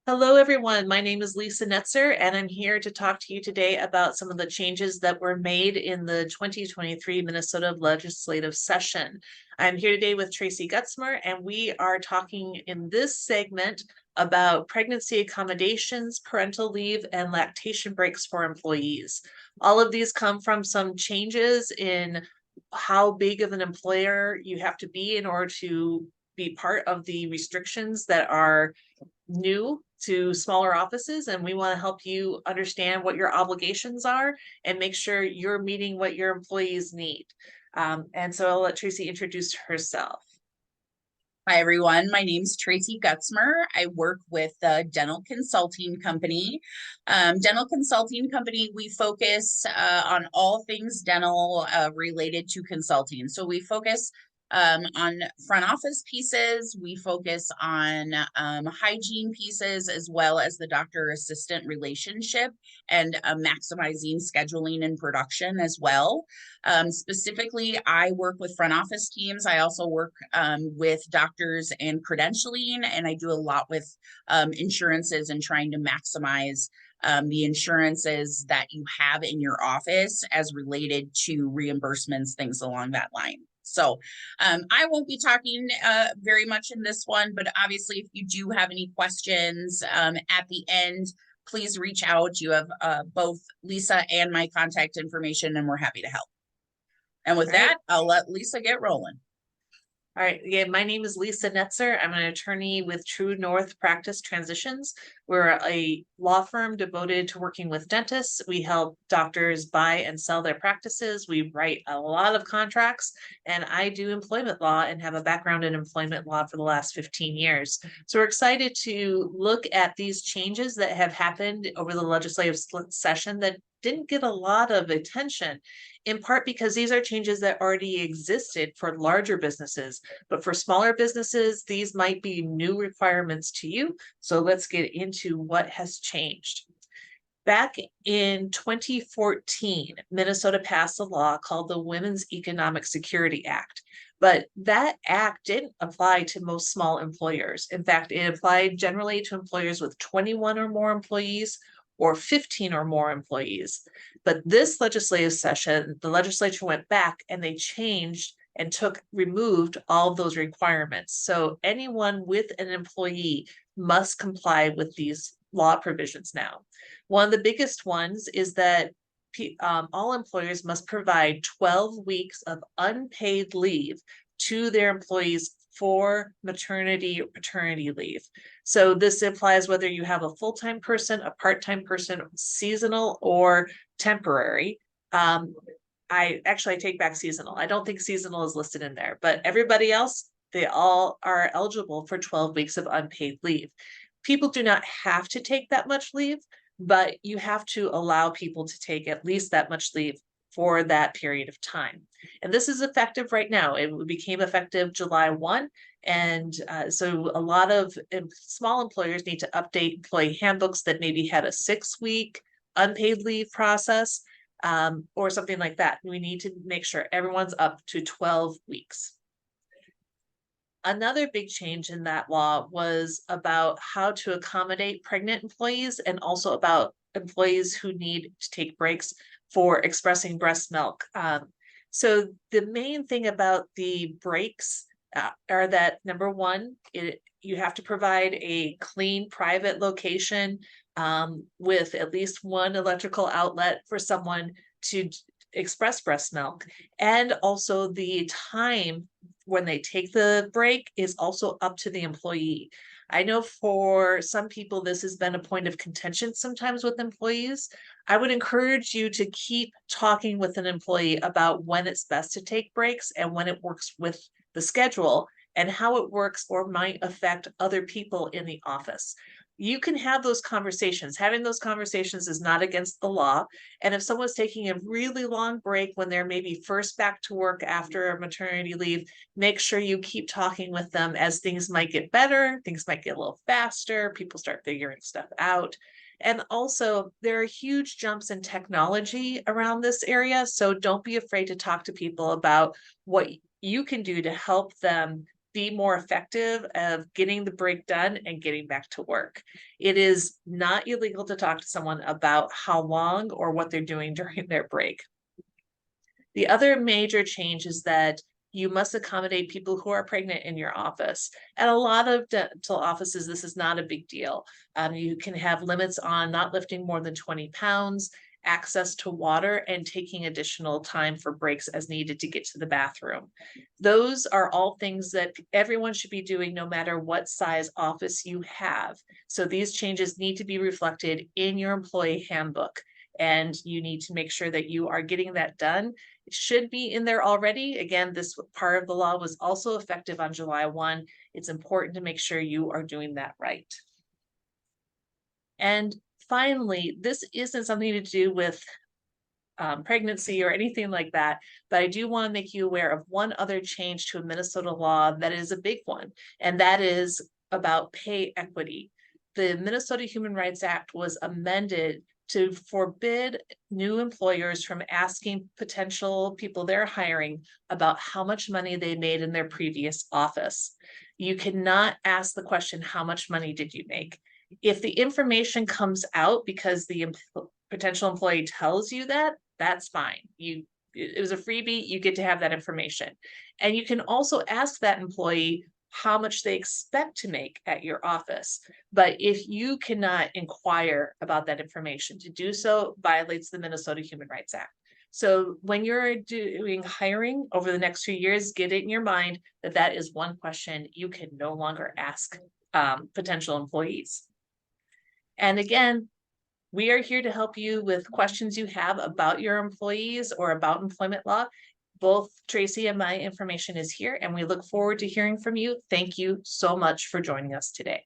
Hello, everyone. My name is Lisa Netzer, and I'm here to talk to you today about some of the changes that were made in the 2023 Minnesota legislative session. I'm here today with Tracey Gutzmer, and we are talking in this segment about pregnancy accommodations, parental leave, and lactation breaks for employees. All of these come from some changes in how big of an employer you have to be in order to be part of the restrictions that are new to smaller offices, and we want to help you understand what your obligations are and make sure you're meeting what your employees need. And so I'll let Tracey introduce herself. Hi, everyone. My name's Tracey Gutzmer. I work with the Dental Consulting Company. Dental Consulting Company, we focus on all things dental related to consulting. So we focus on front office pieces. We focus on hygiene pieces, as well as the doctor-assistant relationship and maximizing scheduling and production as well. Specifically, I work with front office teams. I also work with doctors and credentialing, and I do a lot with insurances and trying to maximize the insurances that you have in your office as related to reimbursements, things along that line. So I won't be talking very much in this one, but obviously if you do have any questions at the end, please reach out. You have both Lisa and my contact information, and we're happy to help. And with that, I'll let Lisa get rolling. All right. Yeah, my name is Lisa Netzer. I'm an attorney with True North Practice Transitions. We're a law firm devoted to working with dentists. We help doctors buy and sell their practices. We write a lot of contracts, and I do employment law and have a background in employment law for the last 15 years. So we're excited to look at these changes that have happened over the legislative session that didn't get a lot of attention, in part because these are changes that already existed for larger businesses. But for smaller businesses, these might be new requirements to you. So let's get into what has changed. Back in 2014, Minnesota passed a law called the Women's Economic Security Act. But that act didn't apply to most small employers. In fact, it applied generally to employers with 21 or more employees or 15 or more employees. But this legislative session, the legislature went back and they changed and removed all of those requirements. So anyone with an employee must comply with these law provisions now. One of the biggest ones is that all employers must provide 12 weeks of unpaid leave to their employees for maternity or paternity leave. So this applies whether you have a full-time person, a part-time person, seasonal or temporary. I take back seasonal. I don't think seasonal is listed in there, but everybody else, they all are eligible for 12 weeks of unpaid leave. People do not have to take that much leave, but you have to allow people to take at least that much leave for that period of time. And this is effective right now. It became effective July 1. And so a lot of small employers need to update employee handbooks that maybe had a 6-week unpaid leave process or something like that. We need to make sure everyone's up to 12 weeks. Another big change in that law was about how to accommodate pregnant employees and also about employees who need to take breaks for expressing breast milk. So the main thing about the breaks are that number one, you have to provide a clean private location with at least one electrical outlet for someone to express breast milk. And also the time when they take the break is also up to the employee. I know for some people, this has been a point of contention sometimes with employees. I would encourage you to keep talking with an employee about when it's best to take breaks and when it works with the schedule and how it works or might affect other people in the office. You can have those conversations. Having those conversations is not against the law. And if someone's taking a really long break when they're maybe first back to work after a maternity leave, make sure you keep talking with them as things might get better, things might get a little faster, people start figuring stuff out. And also, there are huge jumps in technology around this area. So don't be afraid to talk to people about what you can do to help them be more effective of getting the break done and getting back to work. It is not illegal to talk to someone about how long or what they're doing during their break. The other major change is that you must accommodate people who are pregnant in your office. At a lot of dental offices, this is not a big deal. You can have limits on not lifting more than 20 pounds, access to water, and taking additional time for breaks as needed to get to the bathroom. Those are all things that everyone should be doing no matter what size office you have. So these changes need to be reflected in your employee handbook, and you need to make sure that you are getting that done. It should be in there already. Again, this part of the law was also effective on July 1. It's important to make sure you are doing that right. And finally, this isn't something to do with pregnancy or anything like that, but I do want to make you aware of one other change to a Minnesota law that is a big one, and that is about pay equity. The Minnesota Human Rights Act was amended to forbid new employers from asking potential people they're hiring about how much money they made in their previous office. You cannot ask the question, how much money did you make? If the information comes out because the potential employee tells you that, that's fine. It was a freebie, you get to have that information. And you can also ask that employee how much they expect to make at your office. But if you cannot inquire about that information, to do so violates the Minnesota Human Rights Act. So when you're doing hiring over the next few years, get it in your mind that that is one question you can no longer ask potential employees. And again, we are here to help you with questions you have about your employees or about employment law. Both Tracey and my information is here, and we look forward to hearing from you. Thank you so much for joining us today.